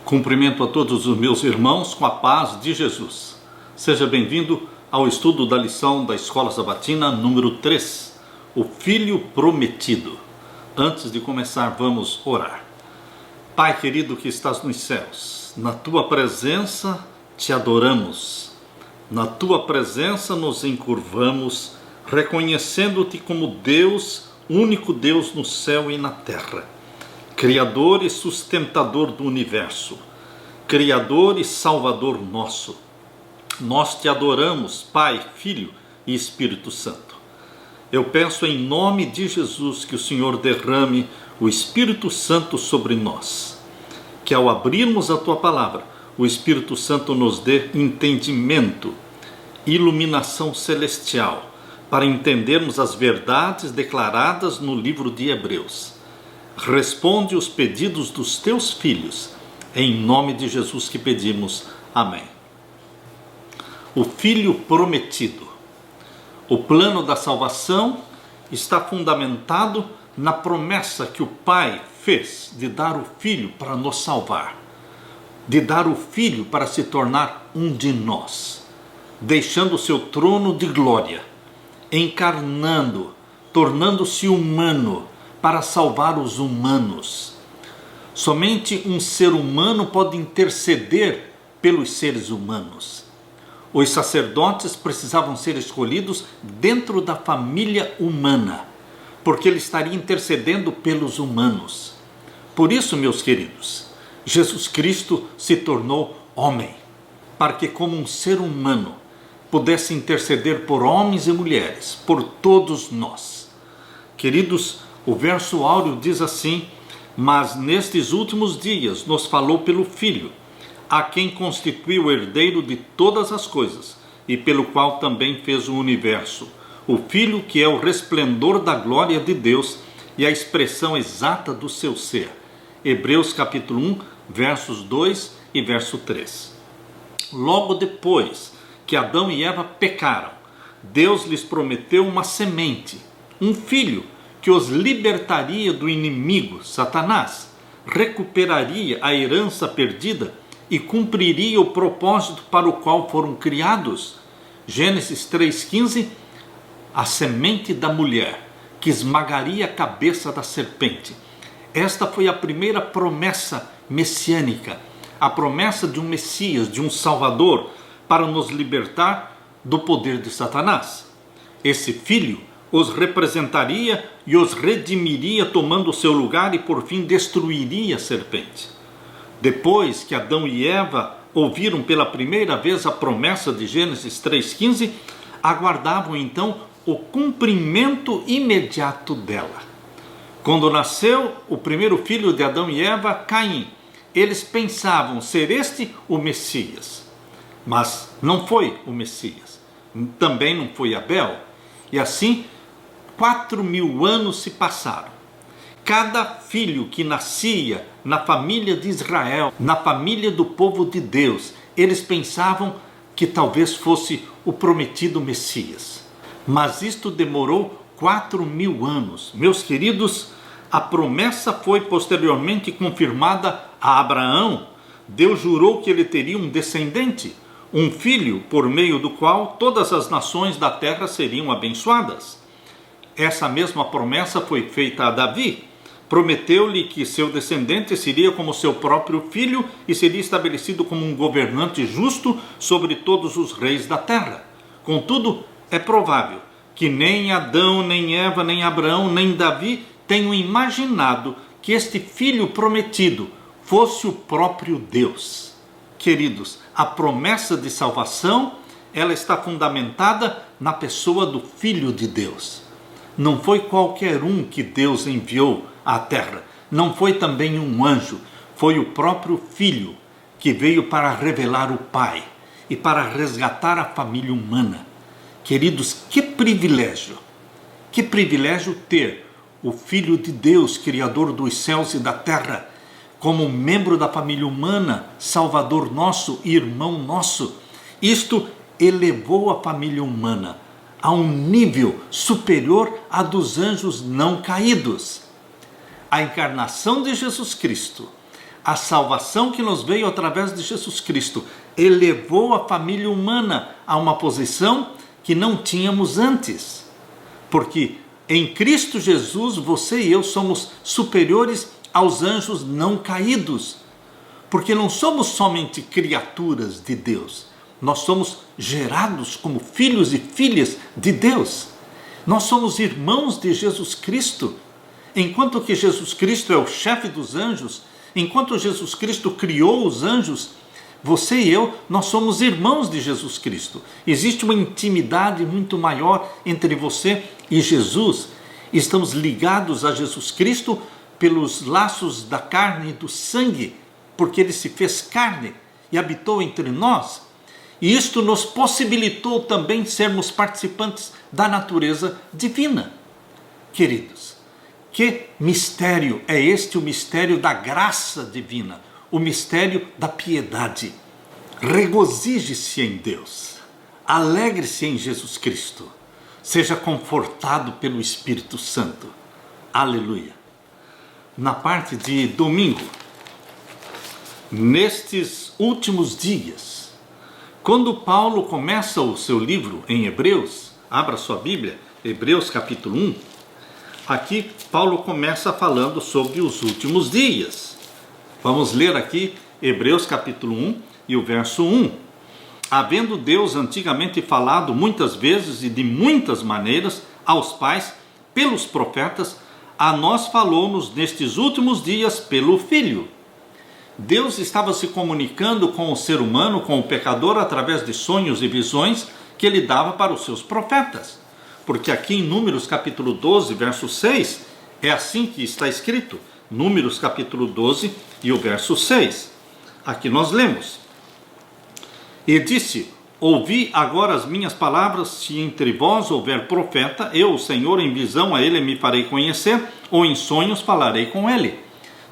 Cumprimento a todos os meus irmãos com a paz de Jesus. Seja bem-vindo ao estudo da lição da Escola Sabatina número 3, o Filho Prometido. Antes de começar, vamos orar. Pai querido que estás nos céus, na Tua presença te adoramos. Na Tua presença nos encurvamos, reconhecendo-te como Deus, único Deus no céu e na terra. Criador e sustentador do universo, Criador e Salvador nosso. Nós te adoramos, Pai, Filho e Espírito Santo. Eu peço em nome de Jesus que o Senhor derrame o Espírito Santo sobre nós. Que ao abrirmos a Tua palavra, o Espírito Santo nos dê entendimento, iluminação celestial, para entendermos as verdades declaradas no livro de Hebreus. Responde os pedidos dos teus filhos, em nome de Jesus que pedimos. Amém. O Filho Prometido. O plano da salvação está fundamentado na promessa que o Pai fez de dar o Filho para nos salvar, de dar o Filho para se tornar um de nós, deixando o seu trono de glória, encarnando, tornando-se humano, para salvar os humanos. Somente um ser humano pode interceder pelos seres humanos. Os sacerdotes precisavam ser escolhidos dentro da família humana, porque ele estaria intercedendo pelos humanos. Por isso, meus queridos, Jesus Cristo se tornou homem, para que como um ser humano pudesse interceder por homens e mulheres, por todos nós. Queridos, o verso áureo diz assim: mas nestes últimos dias nos falou pelo Filho, a quem constituiu o herdeiro de todas as coisas, e pelo qual também fez o universo. O Filho que é o resplendor da glória de Deus e a expressão exata do seu ser. Hebreus capítulo 1, versos 2 e verso 3. Logo depois que Adão e Eva pecaram, Deus lhes prometeu uma semente, um filho, que os libertaria do inimigo, Satanás, recuperaria a herança perdida e cumpriria o propósito para o qual foram criados. Gênesis 3,15, a semente da mulher, que esmagaria a cabeça da serpente. Esta foi a primeira promessa messiânica, a promessa de um Messias, de um Salvador, para nos libertar do poder de Satanás. Esse filho os representaria e os redimiria, tomando o seu lugar, e por fim destruiria a serpente. Depois que Adão e Eva ouviram pela primeira vez a promessa de Gênesis 3,15, aguardavam então o cumprimento imediato dela. Quando nasceu o primeiro filho de Adão e Eva, Caim, eles pensavam ser este o Messias, mas não foi o Messias, também não foi Abel, e assim 4.000 anos se passaram. Cada filho que nascia na família de Israel, na família do povo de Deus, eles pensavam que talvez fosse o prometido Messias. Mas isto demorou 4.000 anos. Meus queridos, a promessa foi posteriormente confirmada a Abraão. Deus jurou que ele teria um descendente, um filho por meio do qual todas as nações da terra seriam abençoadas. Essa mesma promessa foi feita a Davi. Prometeu-lhe que seu descendente seria como seu próprio filho e seria estabelecido como um governante justo sobre todos os reis da terra. Contudo, é provável que nem Adão, nem Eva, nem Abraão, nem Davi tenham imaginado que este filho prometido fosse o próprio Deus. Queridos, a promessa de salvação, ela está fundamentada na pessoa do Filho de Deus. Não foi qualquer um que Deus enviou à terra, não foi também um anjo, foi o próprio Filho que veio para revelar o Pai e para resgatar a família humana. Queridos, que privilégio ter o Filho de Deus, Criador dos céus e da terra, como membro da família humana, Salvador nosso e irmão nosso. Isto elevou a família humana a um nível superior à dos anjos não caídos. A encarnação de Jesus Cristo, A salvação que nos veio através de Jesus Cristo elevou a família humana a uma posição que não tínhamos antes. Porque em Cristo Jesus, você e eu somos superiores aos anjos não caídos. Porque não somos somente criaturas de Deus. Nós somos gerados como filhos e filhas de Deus. Nós somos irmãos de Jesus Cristo. Enquanto que Jesus Cristo é o chefe dos anjos, enquanto Jesus Cristo criou os anjos, você e eu, nós somos irmãos de Jesus Cristo. Existe uma intimidade muito maior entre você e Jesus. Estamos ligados a Jesus Cristo pelos laços da carne e do sangue, porque Ele se fez carne e habitou entre nós. E isto nos possibilitou também sermos participantes da natureza divina. Queridos, que mistério é este, o mistério da graça divina, o mistério da piedade. Regozije-se em Deus, alegre-se em Jesus Cristo, seja confortado pelo Espírito Santo. Aleluia. Na parte de domingo, nestes últimos dias, quando Paulo começa o seu livro em Hebreus, abra sua Bíblia, Hebreus capítulo 1, aqui Paulo começa falando sobre os últimos dias. Vamos ler aqui Hebreus capítulo 1 e o verso 1. Havendo Deus antigamente falado muitas vezes e de muitas maneiras aos pais pelos profetas, a nós falou-nos nestes últimos dias pelo Filho. Deus estava se comunicando com o ser humano, com o pecador, através de sonhos e visões que ele dava para os seus profetas. Porque aqui em Números capítulo 12, verso 6, é assim que está escrito. Números capítulo 12 e o verso 6. Aqui nós lemos. E disse: ouvi agora as minhas palavras, se entre vós houver profeta, eu, o Senhor, em visão a ele me farei conhecer, ou em sonhos falarei com ele.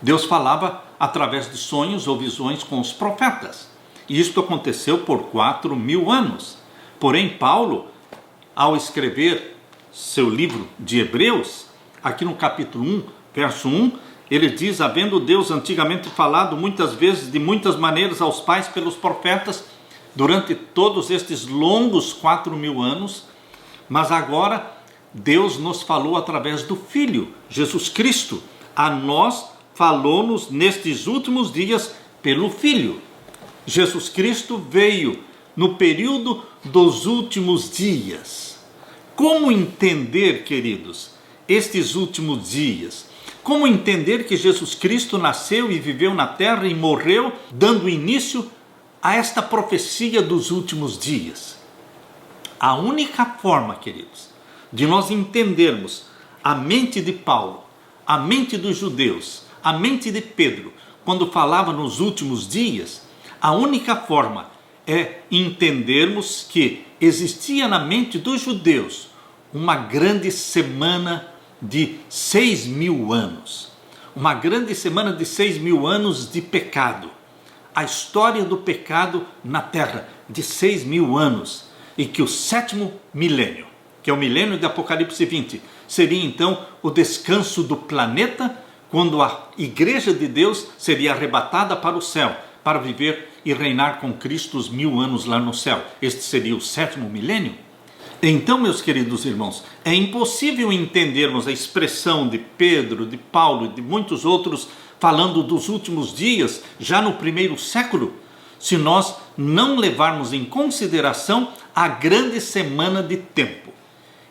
Deus falava através de sonhos ou visões com os profetas. E isto aconteceu por 4.000 anos. Porém, Paulo, ao escrever seu livro de Hebreus, aqui no capítulo 1, verso 1, ele diz: havendo Deus antigamente falado muitas vezes, de muitas maneiras aos pais pelos profetas, durante todos estes longos 4.000 anos, mas agora Deus nos falou através do Filho, Jesus Cristo. A nós falou-nos nestes últimos dias pelo Filho. Jesus Cristo veio no período dos últimos dias. Como entender, queridos, estes últimos dias? Como entender que Jesus Cristo nasceu e viveu na terra e morreu, dando início a esta profecia dos últimos dias? A única forma, queridos, de nós entendermos a mente de Paulo, a mente dos judeus, a mente de Pedro, quando falava nos últimos dias, a única forma é entendermos que existia na mente dos judeus uma grande semana de 6.000 anos. Uma grande semana de 6.000 anos de pecado. A história do pecado na terra de 6.000 anos. E que o 7º milênio, que é o milênio de Apocalipse 20, seria então o descanso do planeta, quando a igreja de Deus seria arrebatada para o céu, para viver e reinar com Cristo os 1.000 anos lá no céu. Este seria o 7º milênio. Então, meus queridos irmãos, é impossível entendermos a expressão de Pedro, de Paulo e de muitos outros falando dos últimos dias, já no 1º século, se nós não levarmos em consideração a grande semana de tempo.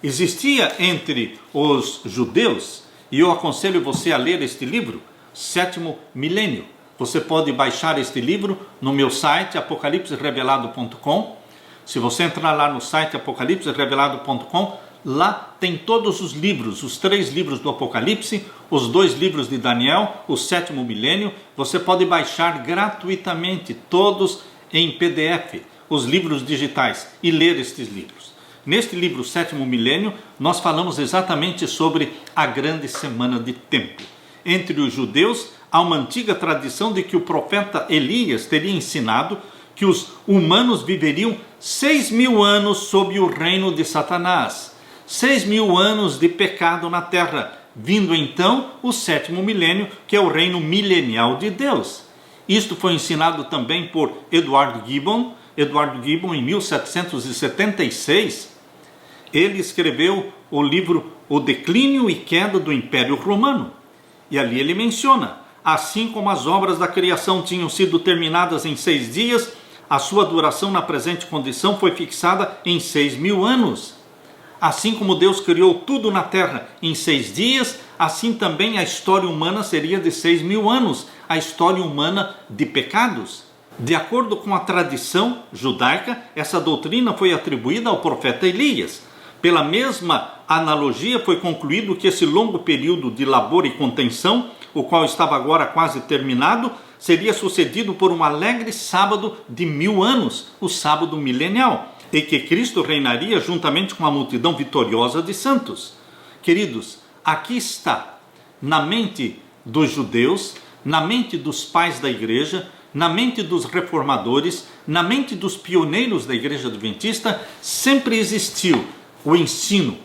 Existia entre os judeus, e eu aconselho você a ler este livro, 7º milênio. Você pode baixar este livro no meu site, apocalipserevelado.com. Se você entrar lá no site apocalipserevelado.com, lá tem todos os livros, os 3 livros do Apocalipse, os 2 livros de Daniel, o 7º milênio. Você pode baixar gratuitamente, todos em PDF, os livros digitais, e ler estes livros. Neste livro, 7º milênio, nós falamos exatamente sobre a grande semana de tempo. Entre os judeus, há uma antiga tradição de que o profeta Elias teria ensinado que os humanos viveriam 6.000 anos sob o reino de Satanás. 6.000 anos de pecado na terra, vindo então o 7º milênio, que é o reino milenial de Deus. Isto foi ensinado também por Edward Gibbon. Edward Gibbon, em 1776, ele escreveu o livro O Declínio e Queda do Império Romano. E ali ele menciona: assim como as obras da criação tinham sido terminadas em 6 dias, a sua duração na presente condição foi fixada em 6.000 anos. Assim como Deus criou tudo na terra em 6 dias, assim também a história humana seria de 6.000 anos, a história humana de pecados. De acordo com a tradição judaica, essa doutrina foi atribuída ao profeta Elias. Pela mesma analogia, foi concluído que esse longo período de labor e contenção, o qual estava agora quase terminado, seria sucedido por um alegre sábado de 1000 anos, o sábado milenial, e que Cristo reinaria juntamente com a multidão vitoriosa de santos. Queridos, aqui está, na mente dos judeus, na mente dos pais da igreja, na mente dos reformadores, na mente dos pioneiros da igreja adventista, sempre existiu o ensino,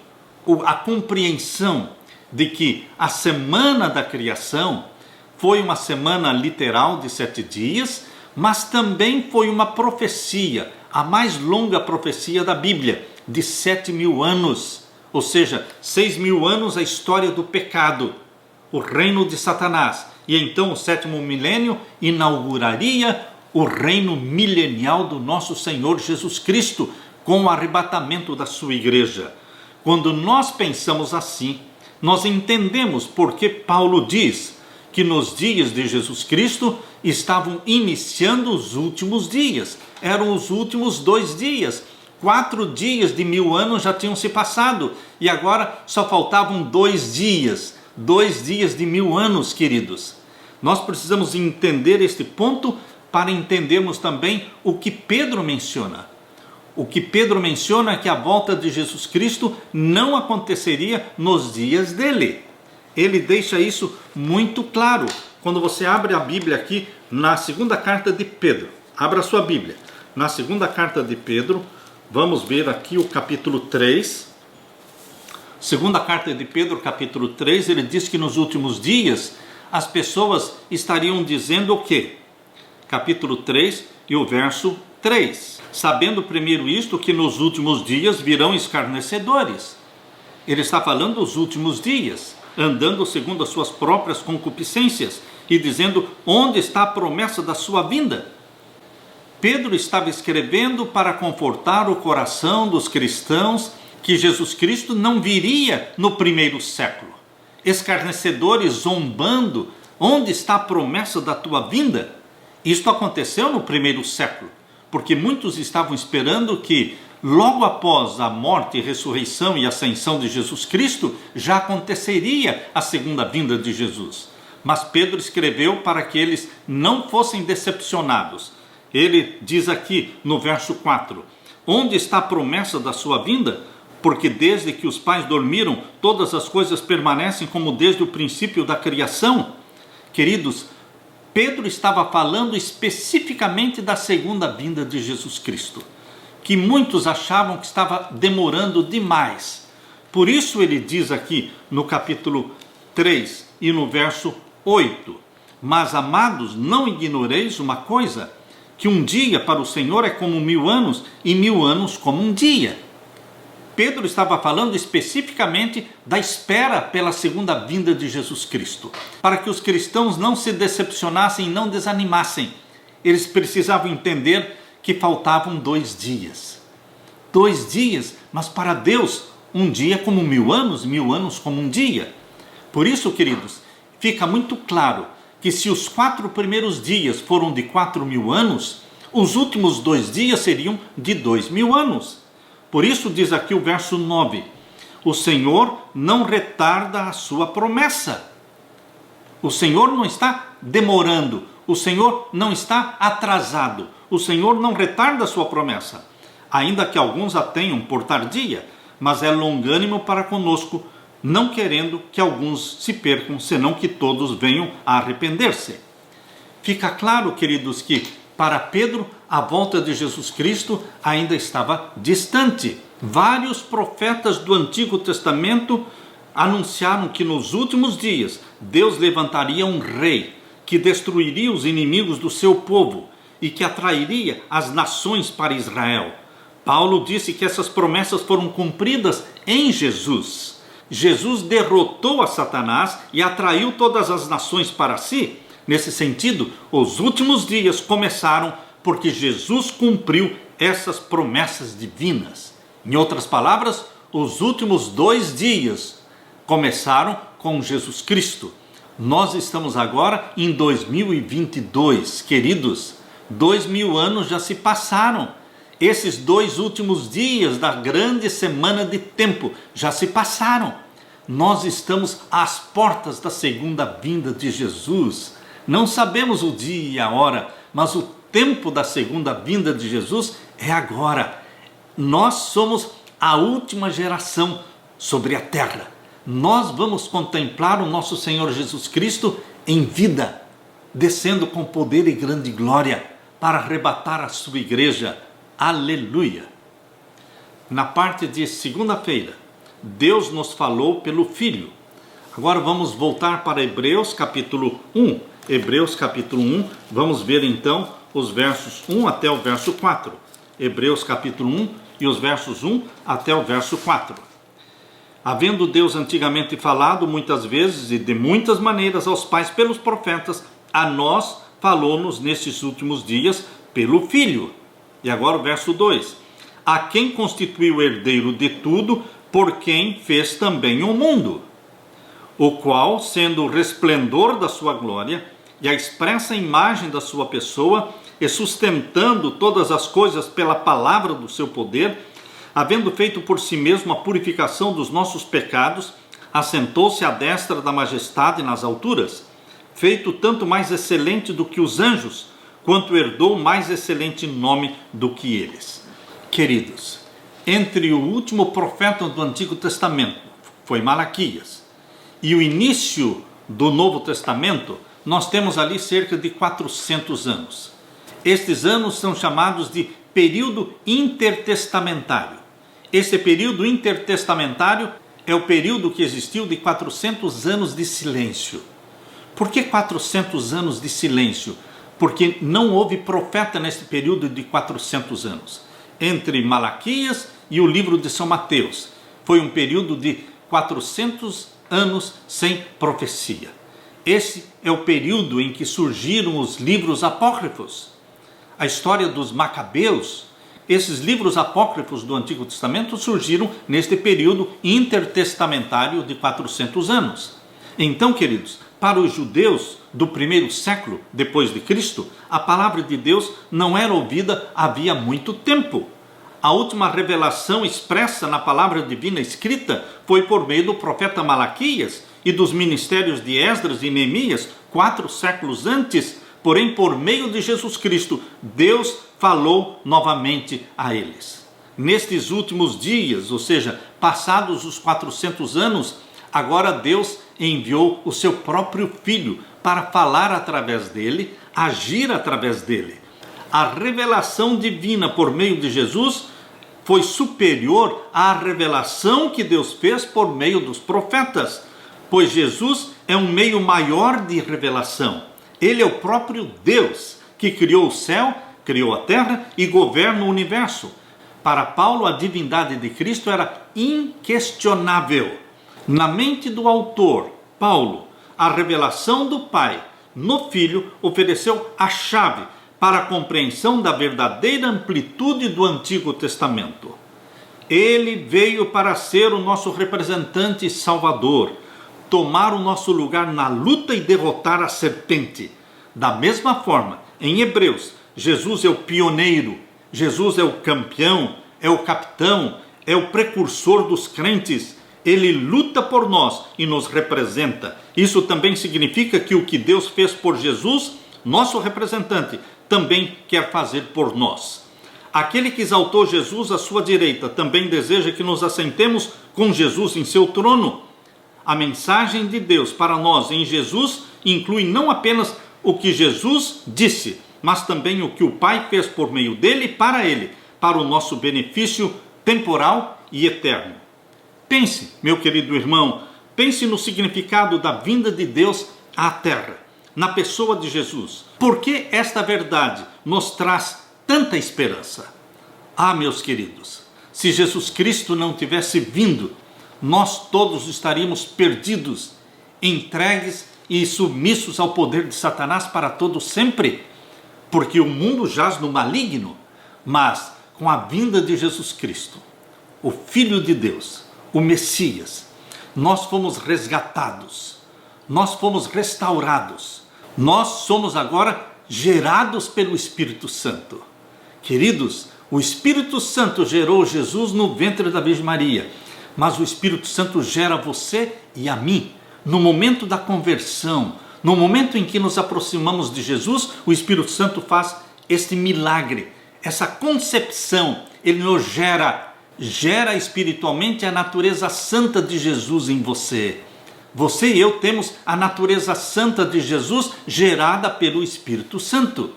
a compreensão de que a semana da criação foi uma semana literal de 7 dias, mas também foi uma profecia, a mais longa profecia da Bíblia, de 7.000 anos, ou seja, 6.000 anos a história do pecado, o reino de Satanás, e então o 7º milênio inauguraria o reino milenial do nosso Senhor Jesus Cristo, com o arrebatamento da sua igreja. Quando nós pensamos assim, nós entendemos porque Paulo diz que nos dias de Jesus Cristo estavam iniciando os últimos dias. Eram os últimos 2 dias. 4 dias de 1000 anos já tinham se passado e agora só faltavam 2 dias. 2 dias de 1000 anos, queridos. Nós precisamos entender este ponto para entendermos também o que Pedro menciona. O que Pedro menciona é que a volta de Jesus Cristo não aconteceria nos dias dele. Ele deixa isso muito claro. Quando você abre a Bíblia aqui na segunda carta de Pedro, abra a sua Bíblia. Na segunda carta de Pedro, vamos ver aqui o capítulo 3. Segunda carta de Pedro, capítulo 3, ele diz que nos últimos dias as pessoas estariam dizendo o quê? Capítulo 3 e o verso 3. Sabendo primeiro isto, que nos últimos dias virão escarnecedores. Ele está falando dos últimos dias, andando segundo as suas próprias concupiscências e dizendo: onde está a promessa da sua vinda? Pedro estava escrevendo para confortar o coração dos cristãos que Jesus Cristo não viria no primeiro século. Escarnecedores zombando: onde está a promessa da tua vinda? Isto aconteceu no primeiro século, porque muitos estavam esperando que logo após a morte, ressurreição e ascensão de Jesus Cristo, já aconteceria a segunda vinda de Jesus. Mas Pedro escreveu para que eles não fossem decepcionados. Ele diz aqui no verso 4, onde está a promessa da sua vinda? Porque desde que os pais dormiram, todas as coisas permanecem como desde o princípio da criação. Queridos, Pedro estava falando especificamente da segunda vinda de Jesus Cristo, que muitos achavam que estava demorando demais. Por isso ele diz aqui no capítulo 3 e no verso 8, mas amados, não ignoreis uma coisa, que um dia para o Senhor é como 1000 anos e 1000 anos como um dia. Pedro estava falando especificamente da espera pela segunda vinda de Jesus Cristo, para que os cristãos não se decepcionassem e não desanimassem. Eles precisavam entender que faltavam 2 dias. 2 dias, mas para Deus, um dia como 1000 anos, 1000 anos como um dia. Por isso, queridos, fica muito claro que se os 4 primeiros dias foram de 4.000 anos, os últimos 2 dias seriam de 2.000 anos. Por isso diz aqui o verso 9, o Senhor não retarda a sua promessa. O Senhor não está demorando, o Senhor não está atrasado, o Senhor não retarda a sua promessa, ainda que alguns a tenham por tardia, mas é longânimo para conosco, não querendo que alguns se percam, senão que todos venham a arrepender-se. Fica claro, queridos, que para Pedro, a volta de Jesus Cristo ainda estava distante. Vários profetas do Antigo Testamento anunciaram que nos últimos dias Deus levantaria um rei que destruiria os inimigos do seu povo e que atrairia as nações para Israel. Paulo disse que essas promessas foram cumpridas em Jesus. Jesus derrotou a Satanás e atraiu todas as nações para si. Nesse sentido, os últimos dias começaram porque Jesus cumpriu essas promessas divinas. Em outras palavras, os últimos 2 dias começaram com Jesus Cristo. Nós estamos agora em 2022, queridos. 2000 anos já se passaram. Esses 2 últimos dias da grande semana de tempo já se passaram. Nós estamos às portas da segunda vinda de Jesus. Não sabemos o dia e a hora, mas o tempo da segunda vinda de Jesus é agora. Nós somos a última geração sobre a terra. Nós vamos contemplar o nosso Senhor Jesus Cristo em vida, descendo com poder e grande glória para arrebatar a sua igreja. Aleluia! Na parte de segunda-feira, Deus nos falou pelo Filho. Agora vamos voltar para Hebreus capítulo 1. Hebreus capítulo 1, vamos ver então os versos 1 até o verso 4. Hebreus capítulo 1 e os versos 1 até o verso 4. Havendo Deus antigamente falado muitas vezes e de muitas maneiras aos pais pelos profetas, a nós falou-nos nesses últimos dias pelo Filho. E agora o verso 2. A quem constituiu herdeiro de tudo, por quem fez também o mundo, o qual, sendo o resplendor da sua glória e a expressa imagem da sua pessoa, e sustentando todas as coisas pela palavra do seu poder, havendo feito por si mesmo a purificação dos nossos pecados, assentou-se à destra da majestade nas alturas, feito tanto mais excelente do que os anjos, quanto herdou mais excelente nome do que eles. Queridos, entre o último profeta do Antigo Testamento, foi Malaquias, e o início do Novo Testamento, nós temos ali cerca de 400 anos. Estes anos são chamados de período intertestamentário. Esse período intertestamentário é o período que existiu de 400 anos de silêncio. Por que 400 anos de silêncio? Porque não houve profeta nesse período de 400 anos. Entre Malaquias e o livro de São Mateus, foi um período de 400 anos sem profecia. Esse é o período em que surgiram os livros apócrifos. A história dos Macabeus, esses livros apócrifos do Antigo Testamento surgiram neste período intertestamentário de 400 anos. Então, queridos, para os judeus do primeiro século depois de Cristo, a palavra de Deus não era ouvida havia muito tempo. A última revelação expressa na palavra divina escrita foi por meio do profeta Malaquias e dos ministérios de Esdras e Neemias, 4 séculos antes. Porém, por meio de Jesus Cristo, Deus falou novamente a eles. Nestes últimos dias, ou seja, passados os 400 anos, agora Deus enviou o seu próprio Filho para falar através dele, agir através dele. A revelação divina por meio de Jesus foi superior à revelação que Deus fez por meio dos profetas, pois Jesus é um meio maior de revelação. Ele é o próprio Deus que criou o céu, criou a terra e governa o universo. Para Paulo, a divindade de Cristo era inquestionável. Na mente do autor, Paulo, a revelação do Pai no Filho ofereceu a chave para a compreensão da verdadeira amplitude do Antigo Testamento. Ele veio para ser o nosso representante e salvador, tomar o nosso lugar na luta e derrotar a serpente. Da mesma forma, em Hebreus, Jesus é o pioneiro, Jesus é o campeão, é o capitão, é o precursor dos crentes. Ele luta por nós e nos representa. Isso também significa que o que Deus fez por Jesus, nosso representante, também quer fazer por nós. Aquele que exaltou Jesus à sua direita também deseja que nos assentemos com Jesus em seu trono. A mensagem de Deus para nós em Jesus inclui não apenas o que Jesus disse, mas também o que o Pai fez por meio dele e para ele, para o nosso benefício temporal e eterno. Pense, meu querido irmão, pense no significado da vinda de Deus à terra. na pessoa de Jesus. Por que esta verdade nos traz tanta esperança? Ah, meus queridos, se Jesus Cristo não tivesse vindo, nós todos estaríamos perdidos, entregues e submissos ao poder de Satanás para todo sempre, porque o mundo jaz no maligno. Mas com a vinda de Jesus Cristo, o Filho de Deus, o Messias, nós fomos resgatados, nós fomos restaurados, nós somos agora gerados pelo Espírito Santo. Queridos, o Espírito Santo gerou Jesus no ventre da Virgem Maria, mas o Espírito Santo gera você e a mim. No momento da conversão, no momento em que nos aproximamos de Jesus, o Espírito Santo faz este milagre, essa concepção. Ele nos gera espiritualmente a natureza santa de Jesus em você. Você e eu temos a natureza santa de Jesus gerada pelo Espírito Santo.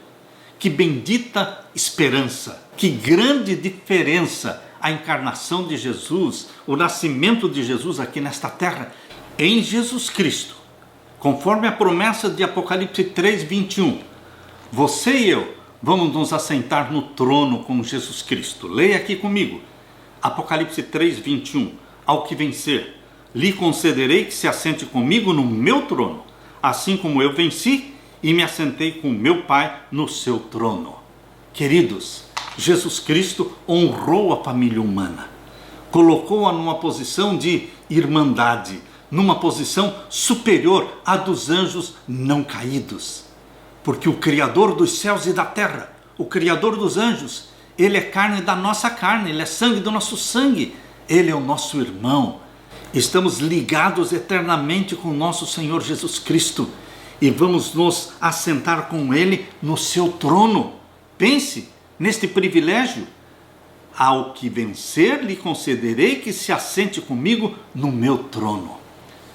Que bendita esperança, que grande diferença a encarnação de Jesus, o nascimento de Jesus aqui nesta terra, em Jesus Cristo. Conforme a promessa de Apocalipse 3:21, você e eu vamos nos assentar no trono com Jesus Cristo. Leia aqui comigo, Apocalipse 3:21, ao que vencer, lhe concederei que se assente comigo no meu trono, assim como eu venci e me assentei com meu Pai no seu trono. Queridos, Jesus Cristo honrou a família humana, colocou-a numa posição de irmandade, numa posição superior à dos anjos não caídos. Porque o Criador dos céus e da terra, o Criador dos anjos, Ele é carne da nossa carne, Ele é sangue do nosso sangue, Ele é o nosso irmão. Estamos ligados eternamente com o nosso Senhor Jesus Cristo e vamos nos assentar com Ele no seu trono. Pense neste privilégio. Ao que vencer, lhe concederei que se assente comigo no meu trono.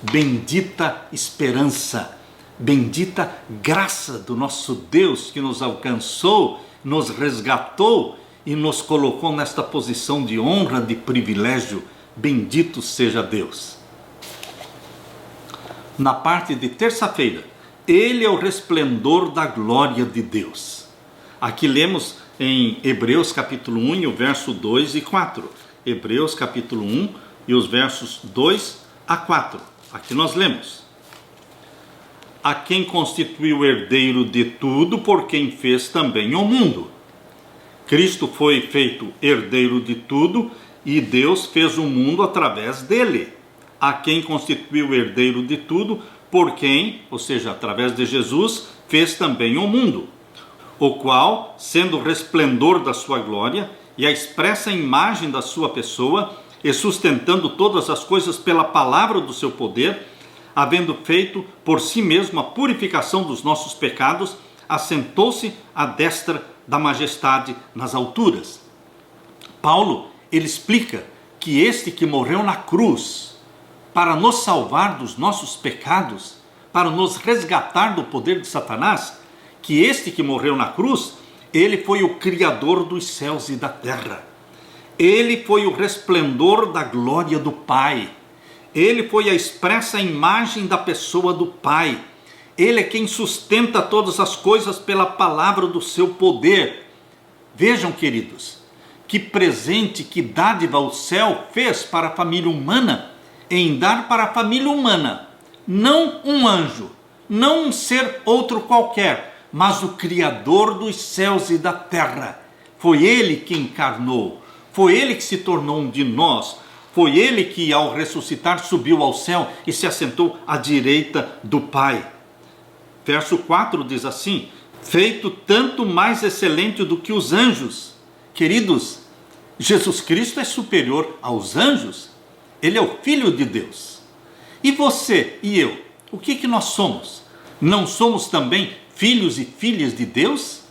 Bendita esperança, bendita graça do nosso Deus que nos alcançou, nos resgatou e nos colocou nesta posição de honra, de privilégio. Bendito seja Deus. Na parte de terça-feira, Ele é o resplendor da glória de Deus. Aqui lemos em Hebreus capítulo 1 e o verso 2 e 4. Hebreus capítulo 1 e os versos 2 a 4. Aqui nós lemos: a quem constituiu o herdeiro de tudo, por quem fez também o mundo. Cristo foi feito herdeiro de tudo e Deus fez o mundo através dele. A quem constituiu o herdeiro de tudo, por quem, ou seja, através de Jesus, fez também o mundo, o qual, sendo o resplendor da sua glória e a expressa imagem da sua pessoa, e sustentando todas as coisas pela palavra do seu poder, havendo feito por si mesmo a purificação dos nossos pecados, assentou-se à destra da majestade nas alturas. Paulo, ele explica que este que morreu na cruz para nos salvar dos nossos pecados, para nos resgatar do poder de Satanás, que este que morreu na cruz, ele foi o Criador dos céus e da terra. Ele foi o resplendor da glória do Pai. Ele foi a expressa imagem da pessoa do Pai. Ele é quem sustenta todas as coisas pela palavra do seu poder. Vejam, queridos, que presente, que dádiva o céu fez para a família humana, em dar para a família humana, não um anjo, não um ser outro qualquer, mas o Criador dos céus e da terra. Foi Ele que encarnou, foi Ele que se tornou um de nós, foi Ele que ao ressuscitar subiu ao céu e se assentou à direita do Pai. Verso 4 diz assim: feito tanto mais excelente do que os anjos. Queridos, Jesus Cristo é superior aos anjos, Ele é o Filho de Deus. E você e eu, o que nós somos? Não somos também filhos e filhas de Deus?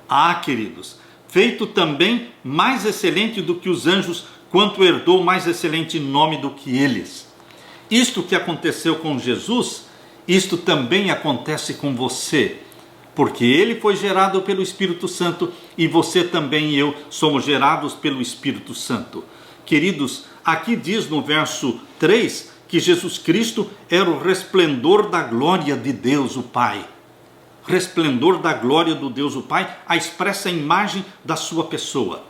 Ah, queridos, feito também mais excelente do que os anjos, quanto herdou mais excelente nome do que eles. Isto que aconteceu com Jesus, isto também acontece com você, porque ele foi gerado pelo Espírito Santo e você também e eu somos gerados pelo Espírito Santo. Queridos, aqui diz no verso 3 que Jesus Cristo era o resplendor da glória de Deus, o Pai. resplendor da glória do Deus o Pai, a expressa imagem da sua pessoa.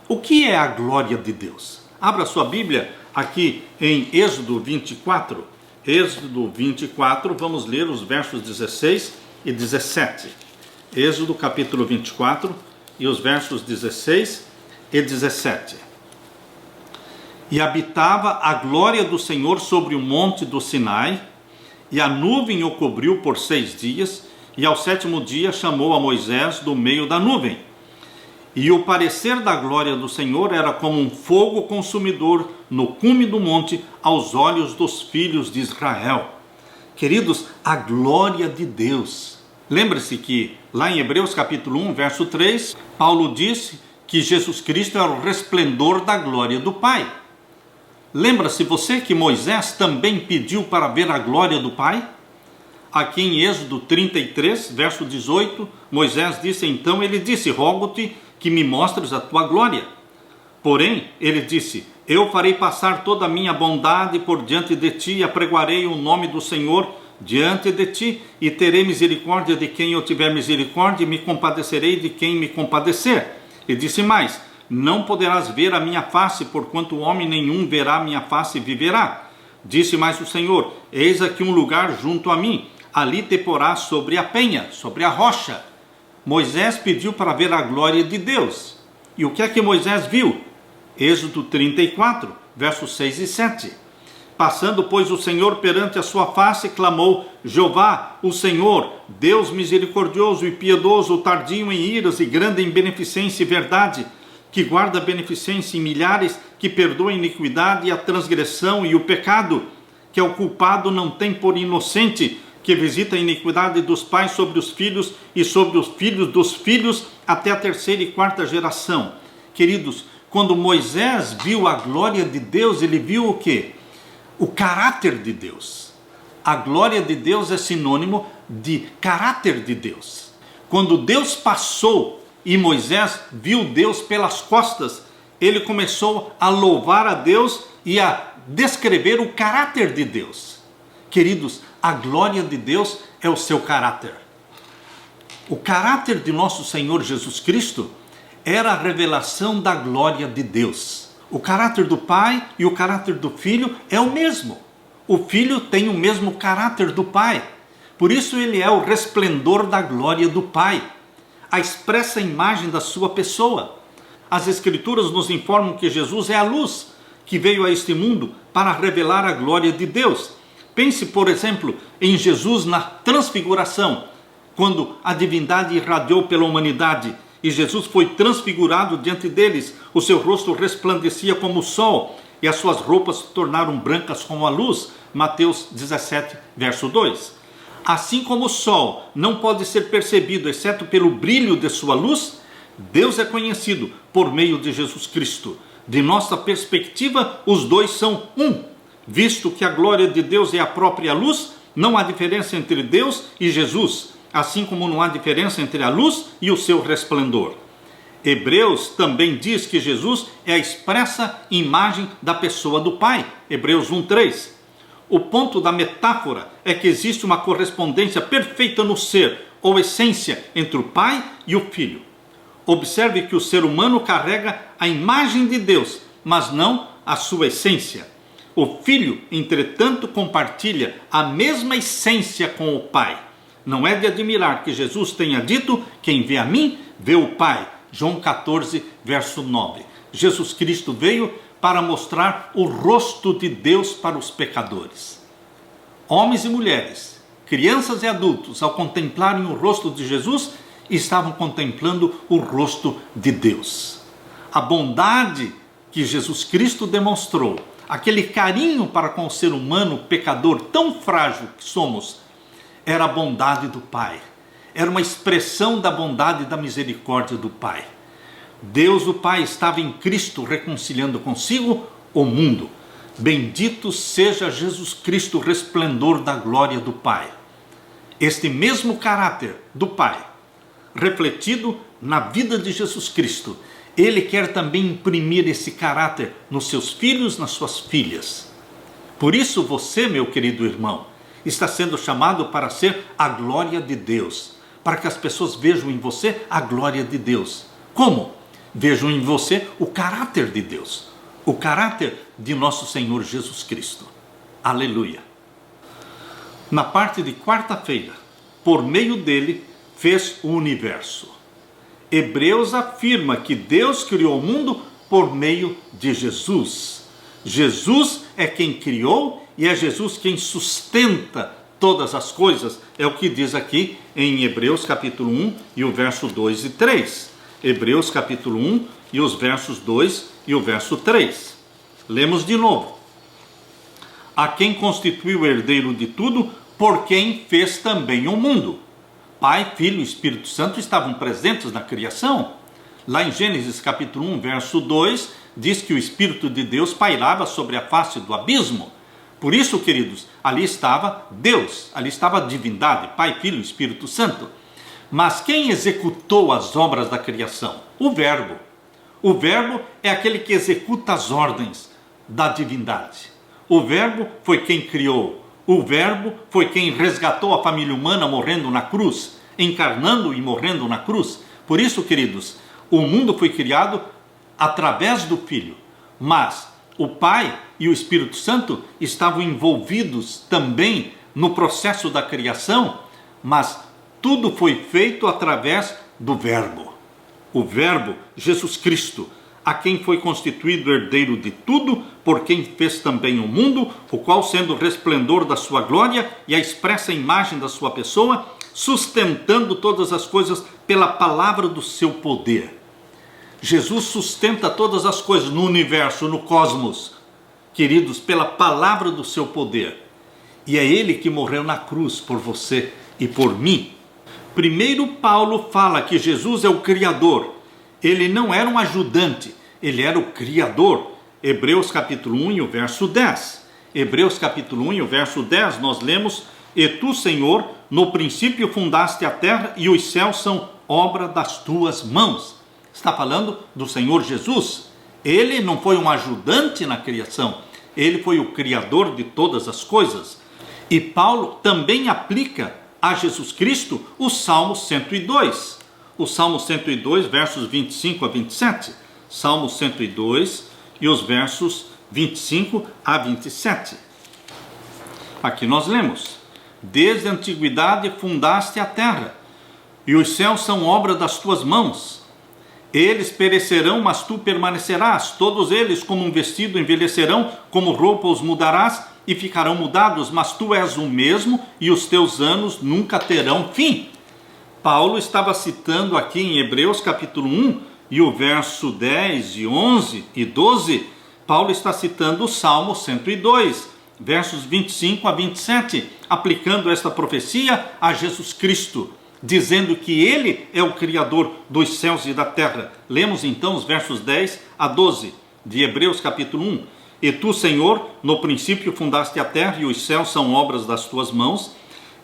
O que é a glória de Deus? Abra sua Bíblia aqui em Êxodo 24. Êxodo 24, vamos ler os versos 16 e 17. Êxodo capítulo 24 e os versos 16 e 17. E habitava a glória do Senhor sobre o monte do Sinai, e a nuvem o cobriu por 6 dias, e ao 7º dia chamou a Moisés do meio da nuvem. E o parecer da glória do Senhor era como um fogo consumidor no cume do monte aos olhos dos filhos de Israel. Queridos, a glória de Deus. Lembre-se que lá em Hebreus capítulo 1, verso 3, Paulo disse que Jesus Cristo era o resplendor da glória do Pai. Lembra-se você que Moisés também pediu para ver a glória do Pai? Aqui em Êxodo 33, verso 18, Moisés disse, então ele disse, rogo-te que me mostres a tua glória. Porém, ele disse, eu farei passar toda a minha bondade por diante de ti, e apregoarei o nome do Senhor diante de ti, e terei misericórdia de quem eu tiver misericórdia, e me compadecerei de quem me compadecer. E disse mais, não poderás ver a minha face, porquanto homem nenhum verá a minha face e viverá. Disse mais o Senhor, eis aqui um lugar junto a mim, ali te porás sobre a penha, sobre a rocha. Moisés pediu para ver a glória de Deus. E o que é que Moisés viu? Êxodo 34, versos 6 e 7. Passando, pois, o Senhor perante a sua face, clamou, Jeová, o Senhor, Deus misericordioso e piedoso, tardio em iras e grande em beneficência e verdade, que guarda a beneficência em milhares, que perdoa a iniquidade e a transgressão e o pecado, que o culpado não tem por inocente, que visita a iniquidade dos pais sobre os filhos e sobre os filhos dos filhos até a 3ª e 4ª geração. Queridos, quando Moisés viu a glória de Deus, ele viu o quê? O caráter de Deus. A glória de Deus é sinônimo de caráter de Deus. Quando Deus passou e Moisés viu Deus pelas costas, ele começou a louvar a Deus e a descrever o caráter de Deus. Queridos, a glória de Deus é o seu caráter. O caráter de nosso Senhor Jesus Cristo era a revelação da glória de Deus. O caráter do Pai e o caráter do Filho é o mesmo. O Filho tem o mesmo caráter do Pai. Por isso ele é o resplendor da glória do Pai, a expressa imagem da sua pessoa. As Escrituras nos informam que Jesus é a luz que veio a este mundo para revelar a glória de Deus. Pense, por exemplo, em Jesus na transfiguração, quando a divindade irradiou pela humanidade e Jesus foi transfigurado diante deles. O seu rosto resplandecia como o sol e as suas roupas se tornaram brancas como a luz. Mateus 17, verso 2. Assim como o sol não pode ser percebido exceto pelo brilho de sua luz, Deus é conhecido por meio de Jesus Cristo. De nossa perspectiva, os dois são um. Visto que a glória de Deus é a própria luz, não há diferença entre Deus e Jesus, assim como não há diferença entre a luz e o seu resplendor. Hebreus também diz que Jesus é a expressa imagem da pessoa do Pai, Hebreus 1:3. O ponto da metáfora é que existe uma correspondência perfeita no ser, ou essência, entre o Pai e o Filho. Observe que o ser humano carrega a imagem de Deus, mas não a sua essência. O Filho, entretanto, compartilha a mesma essência com o Pai. Não é de admirar que Jesus tenha dito, quem vê a mim, vê o Pai. João 14, verso 9. Jesus Cristo veio para mostrar o rosto de Deus para os pecadores. Homens e mulheres, crianças e adultos, ao contemplarem o rosto de Jesus, estavam contemplando o rosto de Deus. A bondade que Jesus Cristo demonstrou, aquele carinho para com o ser humano pecador tão frágil que somos, era a bondade do Pai. Era uma expressão da bondade e da misericórdia do Pai. Deus o Pai estava em Cristo reconciliando consigo o mundo. Bendito seja Jesus Cristo, resplendor da glória do Pai. Este mesmo caráter do Pai, refletido na vida de Jesus Cristo, Ele quer também imprimir esse caráter nos seus filhos, nas suas filhas. Por isso você, meu querido irmão, está sendo chamado para ser a glória de Deus, para que as pessoas vejam em você a glória de Deus. Como? Vejam em você o caráter de Deus, o caráter de nosso Senhor Jesus Cristo. Aleluia! Na parte de quarta-feira, por meio dele, fez o universo. Hebreus afirma que Deus criou o mundo por meio de Jesus. Jesus é quem criou e é Jesus quem sustenta todas as coisas. É o que diz aqui em Hebreus capítulo 1 e o verso 2 e 3. Hebreus capítulo 1 e os versos 2 e o verso 3. Lemos de novo. A quem constituiu o herdeiro de tudo, por quem fez também o mundo. Pai, Filho e Espírito Santo estavam presentes na criação. Lá em Gênesis capítulo 1, verso 2, diz que o Espírito de Deus pairava sobre a face do abismo. Por isso, queridos, ali estava Deus, ali estava a divindade, Pai, Filho e Espírito Santo. Mas quem executou as obras da criação? O Verbo. O Verbo é aquele que executa as ordens da divindade. O Verbo foi quem criou. O Verbo foi quem resgatou a família humana morrendo na cruz, encarnando e morrendo na cruz. Por isso, queridos, o mundo foi criado através do Filho, mas o Pai e o Espírito Santo estavam envolvidos também no processo da criação, mas tudo foi feito através do Verbo. O Verbo, Jesus Cristo, a quem foi constituído herdeiro de tudo, por quem fez também o mundo, o qual, sendo o resplendor da sua glória e a expressa imagem da sua pessoa, sustentando todas as coisas pela palavra do seu poder. Jesus sustenta todas as coisas no universo, no cosmos, queridos, pela palavra do seu poder. E é Ele que morreu na cruz por você e por mim. Primeiro Paulo fala que Jesus é o Criador. Ele não era um ajudante, ele era o Criador. Hebreus capítulo 1 e o verso 10. Hebreus capítulo 1 e o verso 10 nós lemos: E tu, Senhor, no princípio fundaste a terra e os céus são obra das tuas mãos. Está falando do Senhor Jesus. Ele não foi um ajudante na criação, ele foi o Criador de todas as coisas. E Paulo também aplica a Jesus Cristo o Salmo 102. O Salmo 102, versos 25 a 27. Salmo 102 e os versos 25 a 27. Aqui nós lemos: Desde a antiguidade fundaste a terra, e os céus são obra das tuas mãos. Eles perecerão, mas tu permanecerás. Todos eles, como um vestido, envelhecerão, como roupa os mudarás, e ficarão mudados, mas tu és o mesmo, e os teus anos nunca terão fim. Paulo estava citando aqui em Hebreus capítulo 1, e o verso 10 e 11 e 12, Paulo está citando o Salmo 102, versos 25 a 27, aplicando esta profecia a Jesus Cristo, dizendo que Ele é o Criador dos céus e da terra. Lemos então os versos 10 a 12 de Hebreus capítulo 1. E tu, Senhor, no princípio fundaste a terra, e os céus são obras das tuas mãos.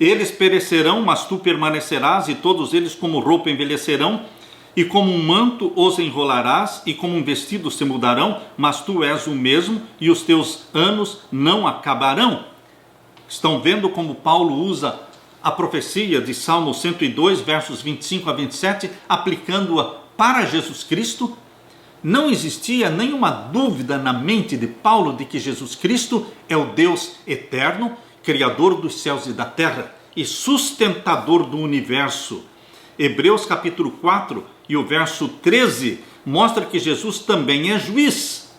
Eles perecerão, mas tu permanecerás, e todos eles como roupa envelhecerão, e como um manto os enrolarás, e como um vestido se mudarão, mas tu és o mesmo, e os teus anos não acabarão. Estão vendo como Paulo usa a profecia de Salmo 102, versos 25 a 27, aplicando-a para Jesus Cristo? Não existia nenhuma dúvida na mente de Paulo de que Jesus Cristo é o Deus eterno, Criador dos céus e da terra e sustentador do universo. Hebreus capítulo 4 e o verso 13 mostra que Jesus também é juiz.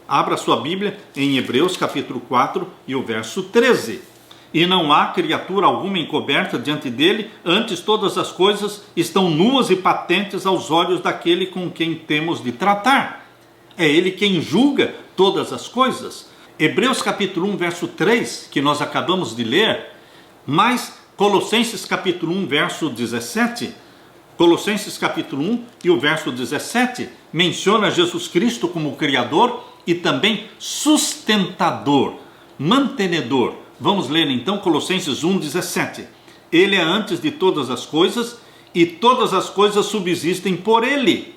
Abra sua Bíblia em Hebreus capítulo 4 e o verso 13. E não há criatura alguma encoberta diante dele, antes todas as coisas estão nuas e patentes aos olhos daquele com quem temos de tratar. É ele quem julga todas as coisas. Hebreus capítulo 1, verso 3, que nós acabamos de ler, mas Colossenses capítulo 1, verso 17, Colossenses capítulo 1 e o verso 17, menciona Jesus Cristo como Criador e também sustentador, mantenedor. Vamos ler então Colossenses 1, 17. Ele é antes de todas as coisas e todas as coisas subsistem por ele.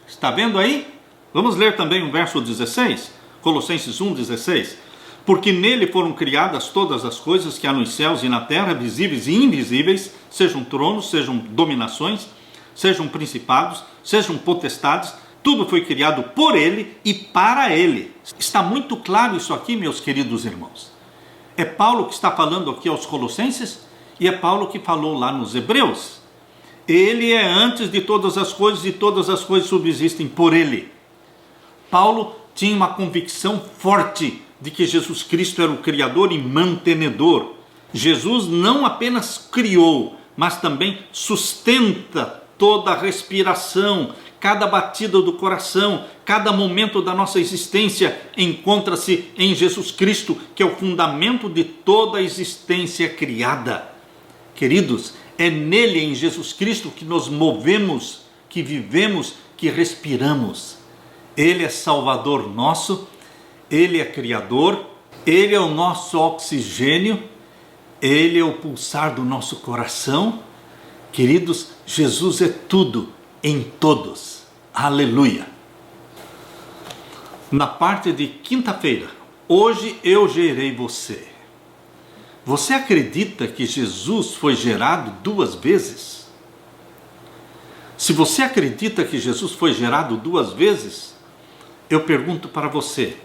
Está vendo aí? Vamos ler também o verso 16. Colossenses 1, 16. Porque nele foram criadas todas as coisas que há nos céus e na terra, visíveis e invisíveis, sejam tronos, sejam dominações, sejam principados, sejam potestades, tudo foi criado por ele e para ele. Está muito claro isso aqui, meus queridos irmãos. É Paulo que está falando aqui aos Colossenses e é Paulo que falou lá nos Hebreus. Ele é antes de todas as coisas e todas as coisas subsistem por ele. Paulo tinha uma convicção forte de que Jesus Cristo era o Criador e mantenedor. Jesus não apenas criou, mas também sustenta toda a respiração, cada batida do coração, cada momento da nossa existência encontra-se em Jesus Cristo, que é o fundamento de toda a existência criada. Queridos, é nele, em Jesus Cristo, que nos movemos, que vivemos, que respiramos. Ele é Salvador nosso, Ele é Criador, Ele é o nosso oxigênio, Ele é o pulsar do nosso coração. Queridos, Jesus é tudo em todos. Aleluia! Na parte de quinta-feira, hoje eu gerei você. Você acredita que Jesus foi gerado 2 vezes? Se você acredita que Jesus foi gerado 2 vezes, eu pergunto para você,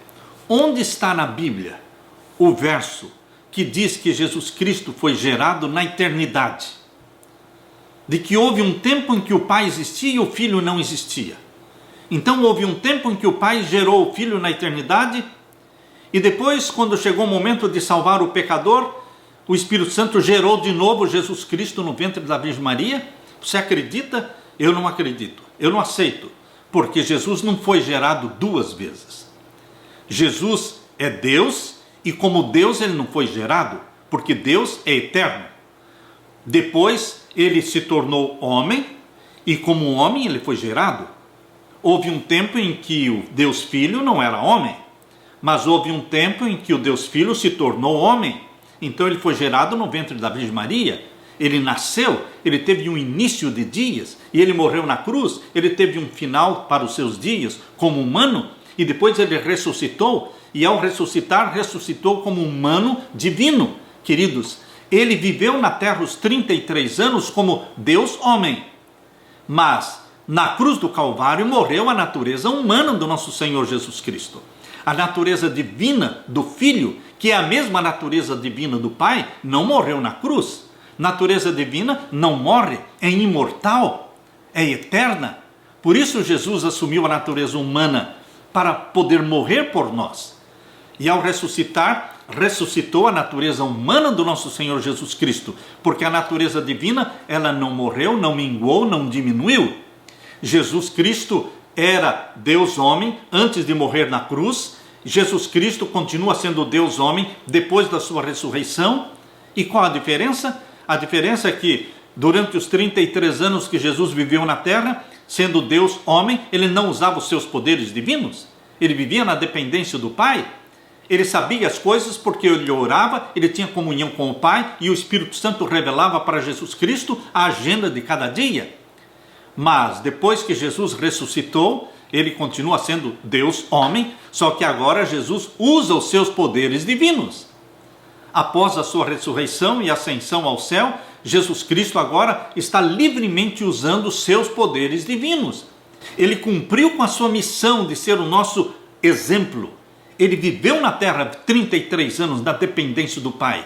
onde está na Bíblia o verso que diz que Jesus Cristo foi gerado na eternidade? De que houve um tempo em que o Pai existia e o Filho não existia. Então houve um tempo em que o Pai gerou o Filho na eternidade e depois, quando chegou o momento de salvar o pecador, o Espírito Santo gerou de novo Jesus Cristo no ventre da Virgem Maria. Você acredita? Eu não acredito. Eu não aceito. Porque Jesus não foi gerado 2 vezes. Jesus é Deus e como Deus ele não foi gerado, porque Deus é eterno. Depois ele se tornou homem e como homem ele foi gerado. Houve um tempo em que o Deus Filho não era homem, mas houve um tempo em que o Deus Filho se tornou homem. Então ele foi gerado no ventre da Virgem Maria. Ele nasceu, ele teve um início de dias e ele morreu na cruz. Ele teve um final para os seus dias como humano e depois ele ressuscitou. E ao ressuscitar, ressuscitou como humano divino. Queridos, ele viveu na terra os 33 anos como Deus homem. Mas na cruz do Calvário morreu a natureza humana do nosso Senhor Jesus Cristo. A natureza divina do Filho, que é a mesma natureza divina do Pai, não morreu na cruz. Natureza divina não morre, é imortal, é eterna. Por isso Jesus assumiu a natureza humana para poder morrer por nós. E ao ressuscitar, ressuscitou a natureza humana do nosso Senhor Jesus Cristo, porque a natureza divina, ela não morreu, não minguou, não diminuiu. Jesus Cristo era Deus homem antes de morrer na cruz. Jesus Cristo continua sendo Deus homem depois da sua ressurreição. E qual a diferença? A diferença é que durante os 33 anos que Jesus viveu na terra, sendo Deus homem, ele não usava os seus poderes divinos. Ele vivia na dependência do Pai. Ele sabia as coisas porque ele orava, ele tinha comunhão com o Pai e o Espírito Santo revelava para Jesus Cristo a agenda de cada dia. Mas depois que Jesus ressuscitou, ele continua sendo Deus homem, só que agora Jesus usa os seus poderes divinos. Após a sua ressurreição e ascensão ao céu, Jesus Cristo agora está livremente usando os seus poderes divinos. Ele cumpriu com a sua missão de ser o nosso exemplo. Ele viveu na terra 33 anos na dependência do Pai,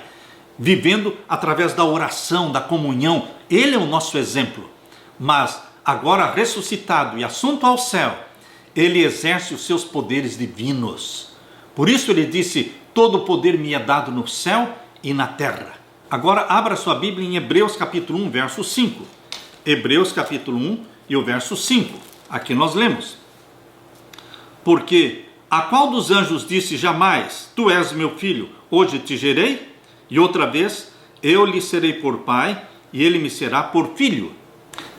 vivendo através da oração, da comunhão. Ele é o nosso exemplo. Mas agora ressuscitado e assunto ao céu, ele exerce os seus poderes divinos. Por isso ele disse: todo o poder me é dado no céu e na terra. Agora abra sua Bíblia em Hebreus capítulo 1, verso 5. Hebreus capítulo 1 e o verso 5. Aqui nós lemos: porque a qual dos anjos disse jamais: tu és meu filho, hoje te gerei? E outra vez: eu lhe serei por pai e ele me será por filho.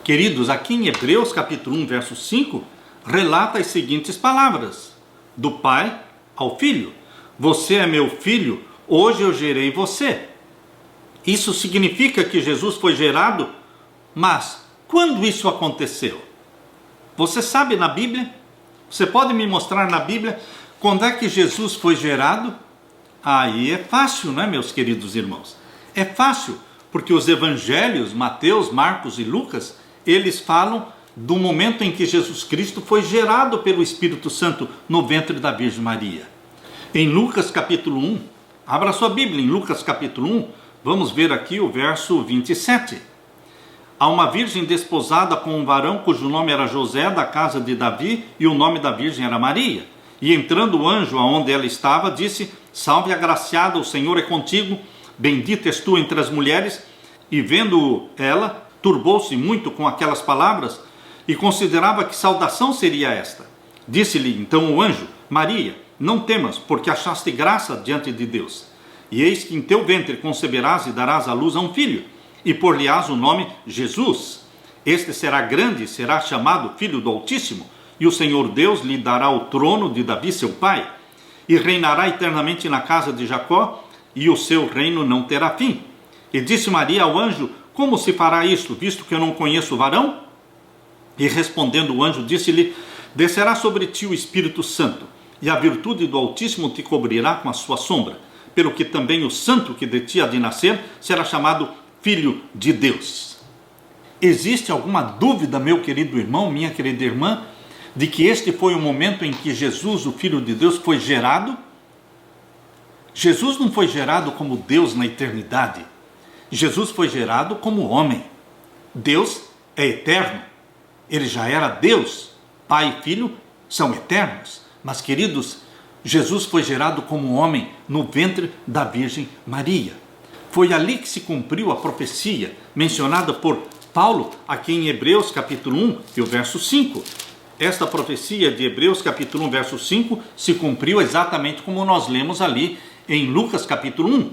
Queridos, aqui em Hebreus capítulo 1, verso 5, relata as seguintes palavras: do pai ao filho. Você é meu filho, hoje eu gerei você. Isso significa que Jesus foi gerado, mas quando isso aconteceu? Você sabe na Bíblia? Você pode me mostrar na Bíblia quando é que Jesus foi gerado? Aí é fácil, não é, meus queridos irmãos? É fácil, porque os evangelhos, Mateus, Marcos e Lucas, eles falam do momento em que Jesus Cristo foi gerado pelo Espírito Santo no ventre da Virgem Maria. Em Lucas capítulo 1, abra sua Bíblia, em Lucas capítulo 1, vamos ver aqui o verso 27. Há uma virgem desposada com um varão cujo nome era José, da casa de Davi, e o nome da virgem era Maria. E entrando o anjo aonde ela estava, disse: Salve, agraciada, o Senhor é contigo, bendita és tu entre as mulheres. E vendo ela, turbou-se muito com aquelas palavras, e considerava que saudação seria esta. Disse-lhe então o anjo: Maria, não temas, porque achaste graça diante de Deus. E eis que em teu ventre conceberás e darás à luz a um filho, e por-lhe-ás o nome Jesus. Este será grande e será chamado Filho do Altíssimo, e o Senhor Deus lhe dará o trono de Davi seu pai, e reinará eternamente na casa de Jacó, e o seu reino não terá fim. E disse Maria ao anjo: Como se fará isto, visto que eu não conheço o varão? E respondendo o anjo, disse-lhe: Descerá sobre ti o Espírito Santo, e a virtude do Altíssimo te cobrirá com a sua sombra, pelo que também o santo que de ti há de nascer será chamado Filho de Deus. Existe alguma dúvida, meu querido irmão, minha querida irmã, de que este foi o momento em que Jesus, o Filho de Deus, foi gerado? Jesus não foi gerado como Deus na eternidade. Jesus foi gerado como homem. Deus é eterno. Ele já era Deus. Pai e Filho são eternos. Mas, queridos, Jesus foi gerado como homem no ventre da Virgem Maria. Foi ali que se cumpriu a profecia mencionada por Paulo aqui em Hebreus capítulo 1 e o verso 5. Esta profecia de Hebreus capítulo 1, verso 5 se cumpriu exatamente como nós lemos ali em Lucas capítulo 1.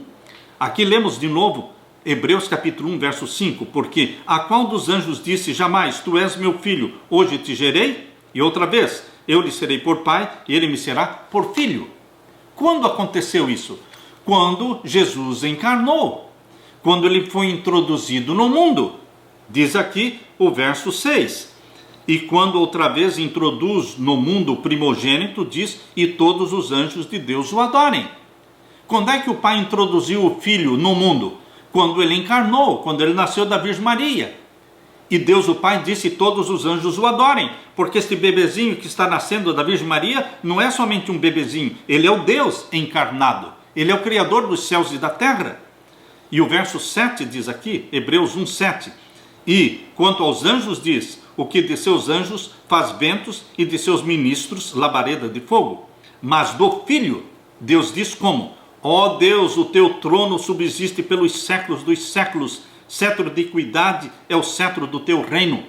Aqui lemos de novo Hebreus capítulo 1, verso 5, porque a qual dos anjos disse: Jamais, tu és meu filho, hoje te gerei? E outra vez, eu lhe serei por pai e ele me será por filho. Quando aconteceu isso? Quando Jesus encarnou, quando ele foi introduzido no mundo. Diz aqui o verso 6. E quando outra vez introduz no mundo o primogênito, diz: E todos os anjos de Deus o adorem. Quando é que o Pai introduziu o Filho no mundo? Quando ele encarnou, quando ele nasceu da Virgem Maria. E Deus o Pai disse: Todos os anjos o adorem, porque este bebezinho que está nascendo da Virgem Maria não é somente um bebezinho, ele é o Deus encarnado. Ele é o Criador dos céus e da terra. E o verso 7 diz aqui, Hebreus 1, 7. E quanto aos anjos diz: O que de seus anjos faz ventos e de seus ministros labareda de fogo. Mas do Filho, Deus diz como? Ó Deus, o teu trono subsiste pelos séculos dos séculos. Cetro de equidade é o cetro do teu reino.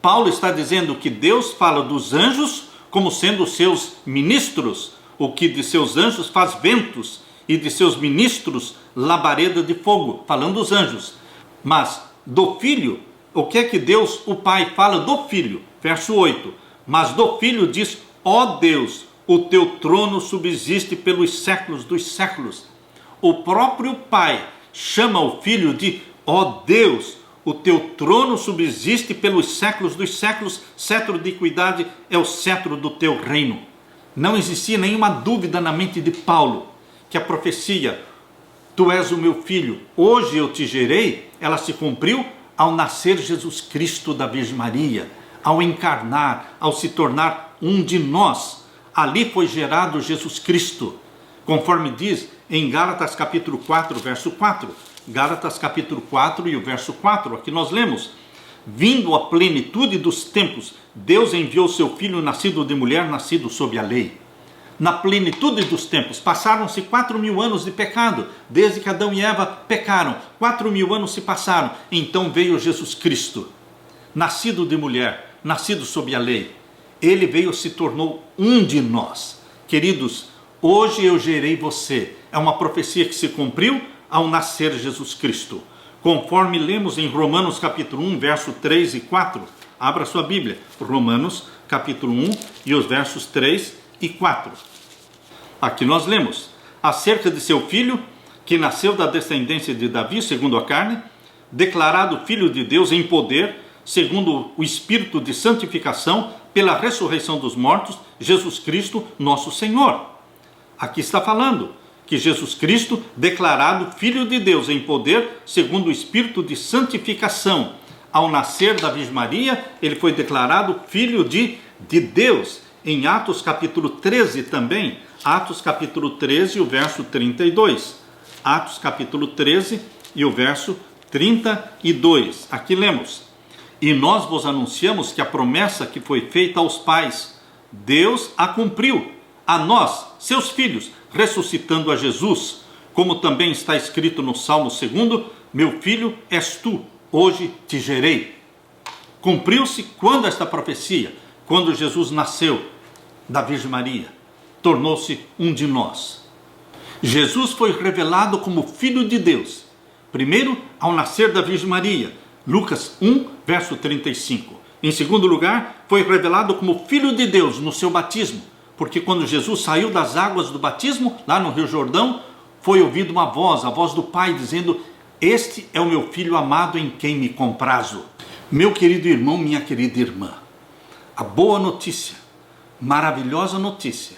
Paulo está dizendo que Deus fala dos anjos como sendo seus ministros. O que de seus anjos faz ventos e de seus ministros labareda de fogo, falando dos anjos. Mas do Filho, o que é que Deus, o Pai, fala do Filho? Verso 8. Mas do Filho diz: Ó Deus, o teu trono subsiste pelos séculos dos séculos. O próprio Pai chama o Filho de: Ó Deus, o teu trono subsiste pelos séculos dos séculos, cetro de equidade é o cetro do teu reino. Não existia nenhuma dúvida na mente de Paulo que a profecia: Tu és o meu filho, hoje eu te gerei, ela se cumpriu ao nascer Jesus Cristo da Virgem Maria, ao encarnar, ao se tornar um de nós. Ali foi gerado Jesus Cristo, conforme diz em Gálatas capítulo 4, verso 4. Gálatas capítulo 4 e o verso 4, aqui nós lemos: Vindo a plenitude dos tempos, Deus enviou seu Filho nascido de mulher, nascido sob a lei. Na plenitude dos tempos, passaram-se 4.000 anos de pecado, desde que Adão e Eva pecaram, 4.000 anos se passaram, então veio Jesus Cristo, nascido de mulher, nascido sob a lei. Ele veio, se tornou um de nós. Queridos, hoje eu gerei você, é uma profecia que se cumpriu ao nascer Jesus Cristo, conforme lemos em Romanos capítulo 1, verso 3 e 4, abra sua Bíblia, Romanos capítulo 1 e os versos 3 e 4. Aqui nós lemos acerca de seu filho, que nasceu da descendência de Davi, segundo a carne, declarado filho de Deus em poder, segundo o Espírito de santificação, pela ressurreição dos mortos, Jesus Cristo, nosso Senhor. Aqui está falando que Jesus Cristo, declarado Filho de Deus em poder, segundo o Espírito de santificação, ao nascer da Virgem Maria, ele foi declarado Filho de Deus. Em Atos capítulo 13 também, Atos capítulo 13 e o verso 32. Atos capítulo 13 e o verso 32. Aqui lemos: e nós vos anunciamos que a promessa que foi feita aos pais, Deus a cumpriu a nós, seus filhos, ressuscitando a Jesus, como também está escrito no Salmo 2, meu filho és tu, hoje te gerei. Cumpriu-se quando esta profecia? Quando Jesus nasceu da Virgem Maria, tornou-se um de nós. Jesus foi revelado como Filho de Deus, primeiro ao nascer da Virgem Maria, Lucas 1, verso 35. Em segundo lugar, foi revelado como Filho de Deus no seu batismo, porque quando Jesus saiu das águas do batismo, lá no Rio Jordão, foi ouvida uma voz, a voz do Pai, dizendo: este é o meu Filho amado em quem me comprazo. Meu querido irmão, minha querida irmã, a boa notícia, maravilhosa notícia,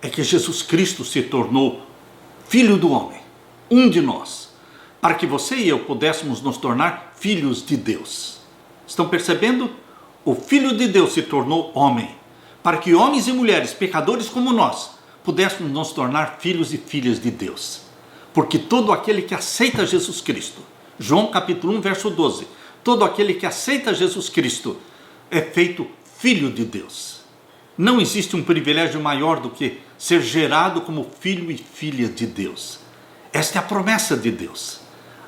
é que Jesus Cristo se tornou Filho do homem, um de nós, para que você e eu pudéssemos nos tornar filhos de Deus. Estão percebendo? O Filho de Deus se tornou homem, para que homens e mulheres, pecadores como nós, pudéssemos nos tornar filhos e filhas de Deus. Porque todo aquele que aceita Jesus Cristo, João capítulo 1, verso 12, todo aquele que aceita Jesus Cristo é feito filho de Deus. Não existe um privilégio maior do que ser gerado como filho e filha de Deus. Esta é a promessa de Deus.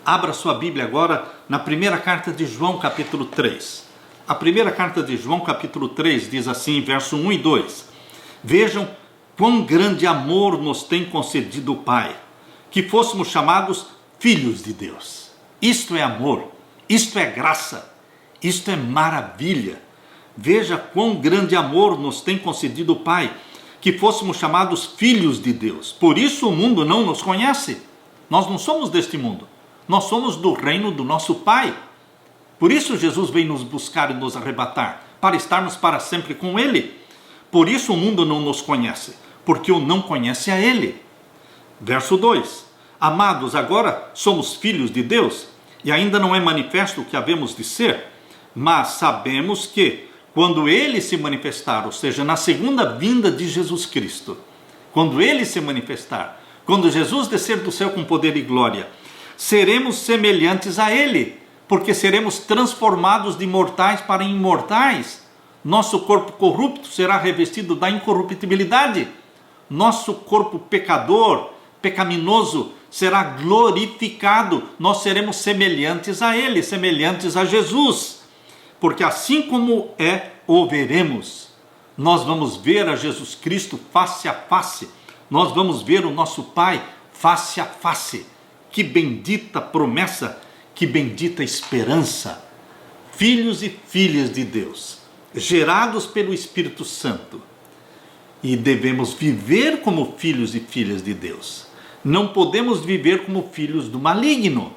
Abra sua Bíblia agora na primeira carta de João capítulo 3. A primeira carta de João capítulo 3 diz assim, verso 1 e 2. Vejam quão grande amor nos tem concedido o Pai, que fôssemos chamados filhos de Deus. Isto é amor, isto é graça, isto é maravilha. Veja quão grande amor nos tem concedido o Pai, que fôssemos chamados filhos de Deus. Por isso o mundo não nos conhece. Nós não somos deste mundo, nós somos do reino do nosso Pai. Por isso Jesus veio nos buscar e nos arrebatar, para estarmos para sempre com Ele. Por isso o mundo não nos conhece, porque o não conhece a Ele. Verso 2. Amados, agora somos filhos de Deus, e ainda não é manifesto o que havemos de ser, mas sabemos que, quando Ele se manifestar, ou seja, na segunda vinda de Jesus Cristo, quando Ele se manifestar, quando Jesus descer do céu com poder e glória, seremos semelhantes a Ele, porque seremos transformados de mortais para imortais. Nosso corpo corrupto será revestido da incorruptibilidade. Nosso corpo pecador, pecaminoso, será glorificado. Nós seremos semelhantes a Ele, semelhantes a Jesus. Porque assim como o veremos, nós vamos ver a Jesus Cristo face a face. Nós vamos ver o nosso Pai face a face. Que bendita promessa! Que bendita esperança! Filhos e filhas de Deus, gerados pelo Espírito Santo, e devemos viver como filhos e filhas de Deus. Não podemos viver como filhos do maligno,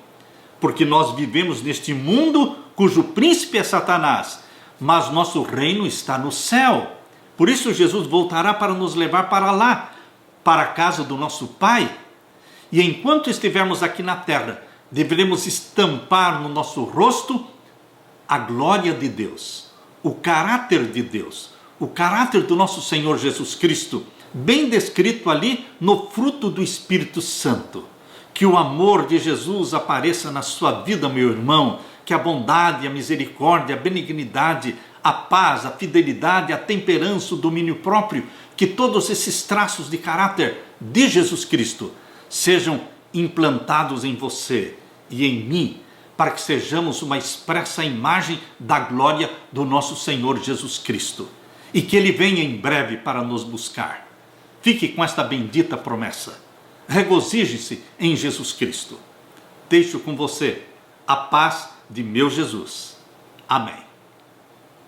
porque nós vivemos neste mundo cujo príncipe é Satanás, mas nosso reino está no céu. Por isso Jesus voltará para nos levar para lá, para a casa do nosso Pai. E enquanto estivermos aqui na terra, deveremos estampar no nosso rosto a glória de Deus, o caráter de Deus, o caráter do nosso Senhor Jesus Cristo, bem descrito ali no fruto do Espírito Santo. Que o amor de Jesus apareça na sua vida, meu irmão, que a bondade, a misericórdia, a benignidade, a paz, a fidelidade, a temperança, o domínio próprio, que todos esses traços de caráter de Jesus Cristo sejam implantados em você e em mim, para que sejamos uma expressa imagem da glória do nosso Senhor Jesus Cristo, e que Ele venha em breve para nos buscar. Fique com esta bendita promessa. Regozije-se em Jesus Cristo. Deixo com você a paz de meu Jesus. Amém.